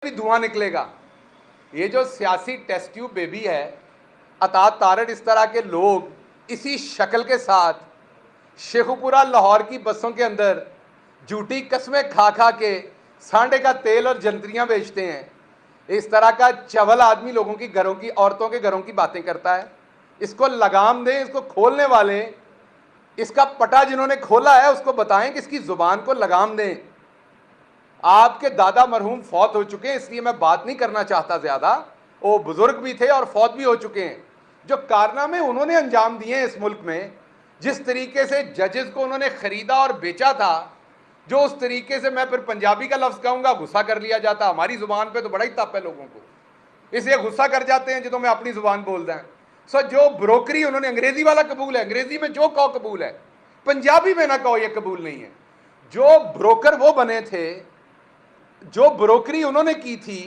भी धुआं निकलेगा। ये जो सियासी टेस्ट ट्यूब बेबी है, अता तारड़, इस तरह के लोग इसी शक्ल के साथ शेखुपुरा लाहौर की बसों के अंदर झूठी कस्में खा खा के सांडे का तेल और जंतरियां बेचते हैं। इस तरह का चवल आदमी लोगों की घरों की, औरतों के घरों की बातें करता है। इसको लगाम दें, इसको खोलने वाले, इसका पटा जिन्होंने खोला है उसको बताएं कि इसकी जुबान को लगाम दें। आपके दादा मरहूम फौत हो चुके हैं, इसलिए मैं बात नहीं करना चाहता ज्यादा। वो बुजुर्ग भी थे और फौत भी हो चुके हैं। जो कारनामे उन्होंने अंजाम दिए हैं इस मुल्क में, जिस तरीके से जजेस को उन्होंने खरीदा और बेचा था, जो उस तरीके से, मैं फिर पंजाबी का लफ्ज कहूंगा, गुस्सा कर लिया जाता। हमारी जुबान पे तो बड़ा ही तप है लोगों को, इसलिए गुस्सा कर जाते हैं जो मैं अपनी जुबान बोल दें। सो जो ब्रोकरी उन्होंने, अंग्रेजी वाला कबूल है, अंग्रेजी में जो कहो कबूल है, पंजाबी में ना कहो ये कबूल नहीं है। जो ब्रोकर वो बने थे, जो ब्रोकरी उन्होंने की थी,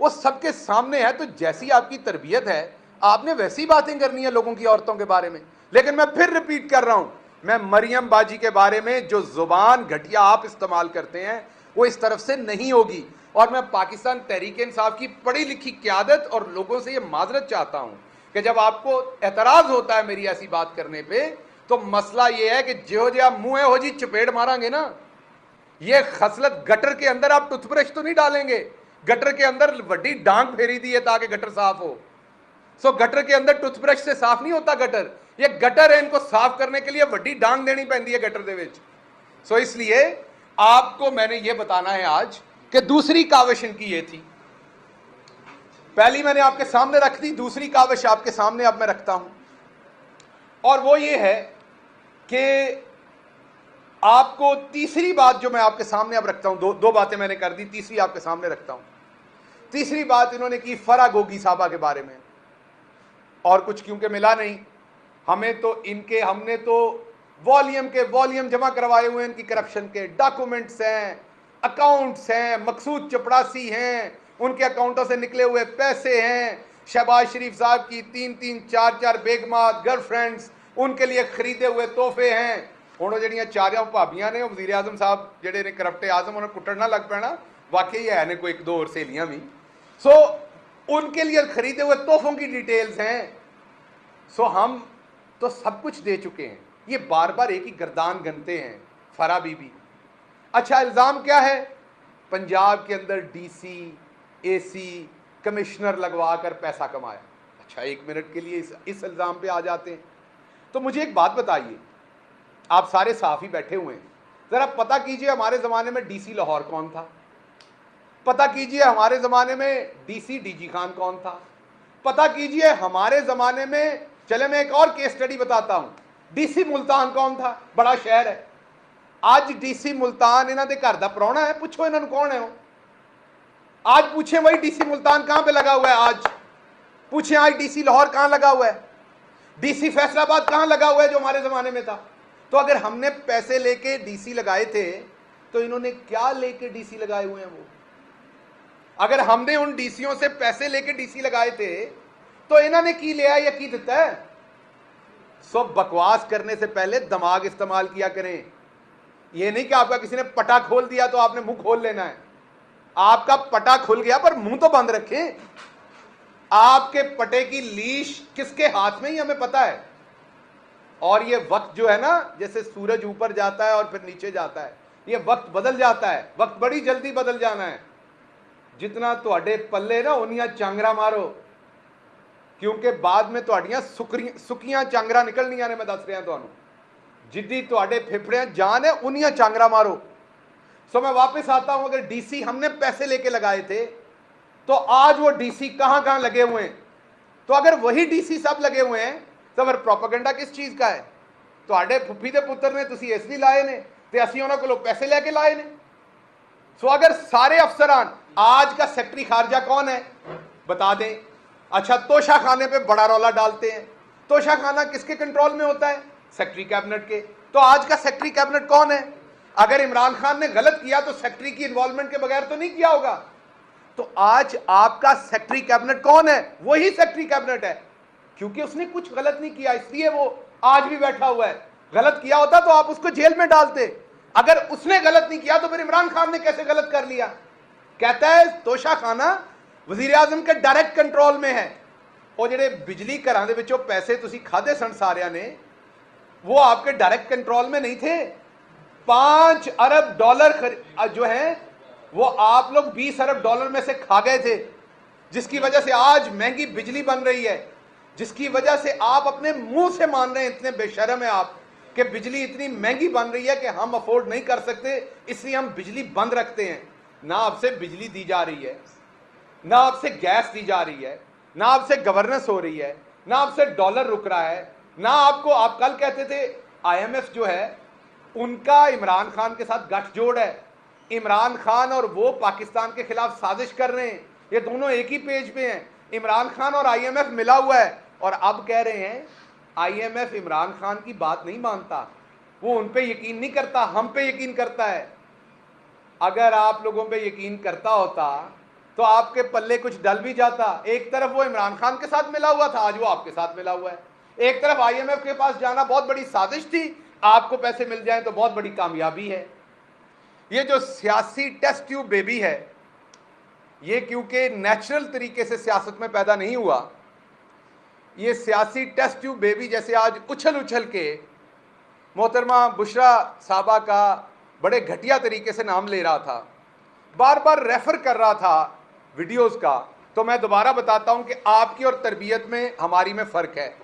वो सबके सामने है। तो जैसी आपकी तरबियत है, आपने वैसी बातें करनी है लोगों की, औरतों के बारे में। लेकिन मैं फिर रिपीट कर रहा हूं, मैं मरियम बाजी के बारे में जो जुबान घटिया आप इस्तेमाल करते हैं वो इस तरफ से नहीं होगी। और मैं पाकिस्तान तहरीक इंसाफ की पढ़ी लिखी क़यादत और लोगों से ये माजरत चाहता हूं कि जब आपको एतराज होता है मेरी ऐसी बात करने पे, तो मसला ये है कि जो आप मुंह हो जी चपेट मारांगे ना, ये खसलत गटर के अंदर आप टूथब्रश तो नहीं डालेंगे, गटर के अंदर वड्डी डांग फेरी दी है ताकि गटर साफ हो। सो गटर के अंदर टूथब्रश से साफ नहीं होता गटर, ये गटर है, इनको साफ करने के लिए वड्डी डांग देनी पैंदी है गटर दे विच। सो इसलिए आपको मैंने ये बताना है आज कि दूसरी काविश इनकी ये थी। पहली मैंने आपके सामने रख दी, दूसरी काविश आपके सामने अब मैं रखता हूं, और वो ये है कि आपको तीसरी बात जो मैं आपके सामने अब रखता हूं, दो बातें मैंने कर दी, तीसरी आपके सामने रखता हूं। तीसरी बात इन्होंने की फरा गोगी साहबा के बारे में, और कुछ क्योंकि मिला नहीं हमें, तो इनके, हमने तो वॉल्यूम के वॉल्यूम जमा करवाए हुए हैं, इनकी करप्शन के डॉक्यूमेंट्स हैं, अकाउंट्स हैं, मकसूद चपड़ासी हैं, उनके अकाउंटों से निकले हुए पैसे हैं, शहबाज शरीफ साहब की 3-3, 4-4 बेगमात, गर्लफ्रेंड्स, उनके लिए खरीदे हुए तोहफे हैं। ਹੁਣ ਜਿਹੜੀਆਂ ਚਾਰਿਆਂ ਭਾਬੀਆਂ ਨੇ, ਉਹ ਵਜ਼ੀਰ ਆਜ਼ਮ ਸਾਹਿਬ ਜਿਹੜੇ ਨੇ ਕਰप्ट आजम, उन्हें कुटन ना लग पैना, वाकई है ने कोई एक दो और सहेलियां भी। सो उनके लिए खरीदे हुए तोहफों की डिटेल्स हैं। सो हम तो सब कुछ दे चुके हैं, ये बार बार एक ही गर्दान गनते हैं फरा बीबी। अच्छा, इल्ज़ाम क्या है? पंजाब के अंदर डीसी, एसी, कमिश्नर लगवा कर पैसा कमाया। अच्छा, एक मिनट के लिए इस इल्ज़ाम पे आ जाते हैं। तो मुझे एक बात बताइए, आप सारे साफी बैठे हुए हैं, जरा पता कीजिए हमारे ज़माने में डीसी लाहौर कौन था? पता कीजिए हमारे ज़माने में डीसी डीजी खान कौन था? पता कीजिए हमारे ज़माने में, चले मैं एक और केस स्टडी बताता हूं, डीसी मुल्तान कौन था? बड़ा शहर है। आज डीसी मुल्तान इन्हों के घर का प्राहुणा है, पूछो इन्होंने कौन है वो? आज पूछे वही डीसी मुल्तान कहां पे लगा हुआ है? आज पूछे आज डीसी लाहौर कहां लगा हुआ है? डीसी फैसलाबाद कहां लगा हुआ है जो हमारे ज़माने में था? तो अगर हमने पैसे लेके डीसी लगाए थे, तो इन्होंने क्या लेके डीसी लगाए हुए हैं वो? अगर हमने उन डीसीओं से पैसे लेके डीसी लगाए थे, तो इन्होंने की लिया या की देता है? सब बकवास करने से पहले दिमाग इस्तेमाल किया करें। यह नहीं कि आपका किसी ने पटा खोल दिया तो आपने मुंह खोल लेना है। आपका पटा खुल गया पर मुंह तो बंद रखें। आपके पटे की लीश किसके हाथ में ही हमें पता है। और ये वक्त जो है ना, जैसे सूरज ऊपर जाता है और फिर नीचे जाता है, ये वक्त बदल जाता है, वक्त बड़ी जल्दी बदल जाना है। जितना तुहाडे पल्ले ना उन्नियां चांगरा मारो, क्योंकि बाद में तुहाडियां सुकियां चांगरा निकलनियां ने। मैं दस रहा तुहानू, जिद्दी तुहाडे फेफड़े जान है, उन्नियां चांगरा मारो। सो मैं वापस आता हूं, अगर डीसी हमने पैसे लेके लगाए थे, तो आज वो डीसी कहां कहां लगे हुए हैं? तो अगर वही डीसी सब लगे हुए हैं, तो फिर प्रोपेगेंडा किस चीज़ का है? तुहाडे फुफी दे पुत्र ने तुसी इसलिए लाए ने, ते असीं उन्हां कोलों पैसे लेके लाए ने। सो अगर सारे अफसरान, आज का सेक्रेटरी खारजा कौन है बता दें। अच्छा, तोशा खाने पे बड़ा रौला डालते हैं। तोशा खाना किसके कंट्रोल में होता है? सेक्रेटरी कैबिनेट के। तो आज का सेक्रेटरी कैबिनेट कौन है? अगर इमरान खान ने गलत किया तो सेक्रेटरी की इन्वॉल्वमेंट के बगैर तो नहीं किया होगा। तो आज आपका सेक्रेटरी कैबिनेट कौन है? वही सेक्रेटरी कैबिनेट है, क्योंकि उसने कुछ गलत नहीं किया, इसलिए वो आज भी बैठा हुआ है। गलत किया होता तो आप उसको जेल में डालते। अगर उसने गलत नहीं किया तो फिर इमरान खान ने कैसे गलत कर लिया? कहता है तोशा खाना वजीर आजम के डायरेक्ट कंट्रोल में है। और ਜਿਹੜੇ बिजली ਘਰਾਂ ਦੇ ਵਿੱਚੋਂ पैसे ਤੁਸੀਂ खाधे सन सारिਆਂ ने, वो आपके डायरेक्ट कंट्रोल में नहीं थे। 5 अरब डॉलर जो है वो आप लोग 20 अरब डॉलर में से खा गए थे, जिसकी वजह से आज महंगी बिजली बन रही है, जिसकी वजह से आप अपने मुंह से मान रहे हैं, इतने बेशर्म है आप कि बिजली इतनी महंगी बन रही है कि हम अफोर्ड नहीं कर सकते, इसलिए हम बिजली बंद रखते हैं। ना आपसे बिजली दी जा रही है, ना आपसे गैस दी जा रही है, ना आपसे गवर्नेंस हो रही है, ना आपसे डॉलर रुक रहा है, ना आपको, आप कल कहते थे IMF जो है उनका इमरान खान के साथ गठजोड़ है, इमरान खान और वो पाकिस्तान के खिलाफ साजिश कर रहे हैं, ये दोनों एक ही पेज पे हैं, इमरान खान और IMF मिला हुआ है। और अब कह रहे हैं IMF इमरान खान की बात नहीं मानता, वो उन पे यकीन नहीं करता, हम पे यकीन करता है। अगर आप लोगों पे यकीन करता होता तो आपके पल्ले कुछ डल भी जाता। एक तरफ वो इमरान खान के साथ मिला हुआ था, आज वो आपके साथ मिला हुआ है। एक तरफ IMF के पास जाना बहुत बड़ी साजिश थी, आपको पैसे मिल जाएं तो बहुत बड़ी कामयाबी है। ये जो सियासी टेस्ट ट्यूब बेबी है, ये क्योंकि नेचुरल तरीके से सियासत में पैदा नहीं हुआ, ये सियासी टेस्ट ट्यूब बेबी जैसे आज उछल उछल के मोहतरमा बुशरा साहबा का बड़े घटिया तरीके से नाम ले रहा था, बार बार रेफर कर रहा था वीडियोस का, तो मैं दोबारा बताता हूं कि आपकी और तरबियत में हमारी में फ़र्क है।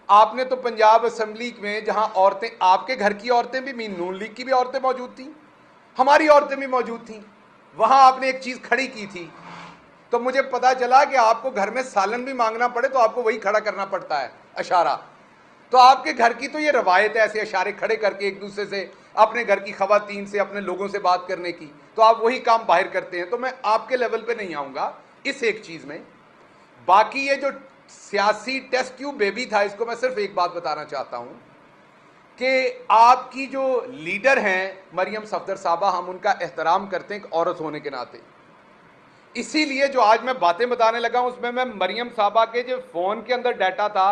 आपने तो पंजाब असम्बली में जहां औरतें, आपके घर की औरतें भी, नून लीग की भी औरतें मौजूद थीं, हमारी औरतें भी मौजूद थीं, वहां आपने एक चीज़ खड़ी की थी, तो मुझे पता चला कि आपको घर में सालन भी मांगना पड़े तो आपको वही खड़ा करना पड़ता है, इशारा। तो आपके घर की तो ये रवायत है ऐसे इशारे खड़े करके एक दूसरे से, अपने घर की खवातीन से, अपने लोगों से बात करने की, तो आप वही काम बाहर करते हैं। तो मैं आपके लेवल पे नहीं आऊँगा इस एक चीज़ में। बाकी ये जो सियासी टेस्ट ट्यूब बेबी था, इसको मैं सिर्फ एक बात बताना चाहता हूँ कि आपकी जो लीडर हैं मरियम सफदर साहबा, हम उनका एहतराम करते हैं एक औरत होने के नाते, इसीलिए जो आज मैं बातें बताने लगा हूँ उसमें मैं मरियम साहबा के जो फ़ोन के अंदर डाटा था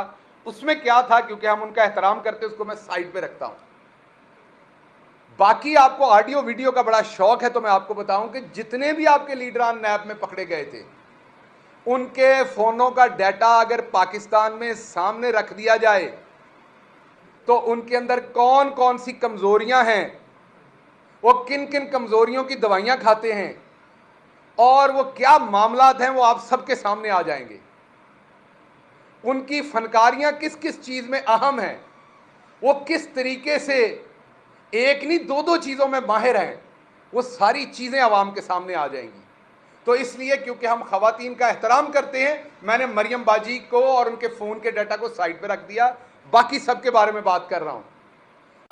उसमें क्या था, क्योंकि हम उनका एहतराम करते उसको मैं साइड पे रखता हूँ। बाकी आपको ऑडियो वीडियो का बड़ा शौक है तो मैं आपको बताऊं कि जितने भी आपके लीडरान नैब में पकड़े गए थे, उनके फ़ोनों का डाटा अगर पाकिस्तान में सामने रख दिया जाए तो उनके अंदर कौन कौन सी कमज़ोरियां हैं, वो किन किन कमज़ोरियों की दवाइयां खाते हैं और वो क्या मामलात हैं, वो आप सबके सामने आ जाएंगे। उनकी फनकारियां किस किस चीज़ में अहम हैं, वो किस तरीके से एक नहीं दो दो चीज़ों में माहिर हैं, वो सारी चीज़ें आवाम के सामने आ जाएंगी। तो इसलिए क्योंकि हम खवातीन का एहतराम करते हैं, मैंने मरियम बाजी को और उनके फ़ोन के डाटा को साइड पे रख दिया, बाकी सबके बारे में बात कर रहा हूँ।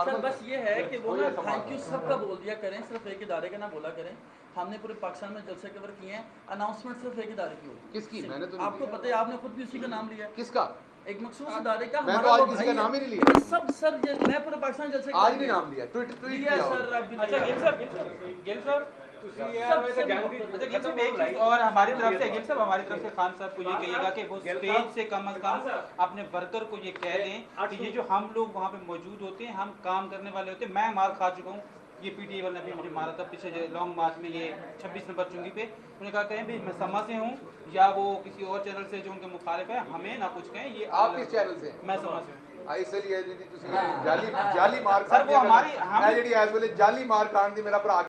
सर बस ये है कि वो ना थैंक यू सबका बोल दिया करें, सिर्फ एक इदारे का ना बोला करें। हमने पूरे पाकिस्तान में जलसे कवर किए हैं, अनाउंसमेंट सिर्फ एक इदारे की होगी। किसकी? मैंने तो आपको पता है, आपने खुद भी उसी का नाम लिया। किसका? एक मखसूस इदारे का। मैं तो आज किसी का नाम ही नहीं लिया। सब सर मैं पूरे पाकिस्तान जलसे आज नहीं नाम लिया, ट्वीट किया सर। अच्छा गिल सर और हमारी तरफ से गिल साहब, हमारी तरफ से खान साहब को ये कहिएगा कि वो स्टेज से कम अज कम अपने वर्कर को ये कह दें कि ये जो हम लोग वहाँ पे मौजूद होते हैं, हम काम करने वाले होते हैं। मैं मार खा चुका हूँ, ये PTA वाले ने भी मुझे मारा था पिछले लॉन्ग मार्च में, ये 26 नंबर चुंगी पे। उन्होंने कहा कहें भाई मैं समा से हूँ या वो किसी और चैनल से जो उनके मुखालिफ है, हमें ना कुछ कहें। ये आप किस चैनल से? मैं समा से इसलिए जाली मार सर वो हमारी जाली मार खान दी मेरा भरा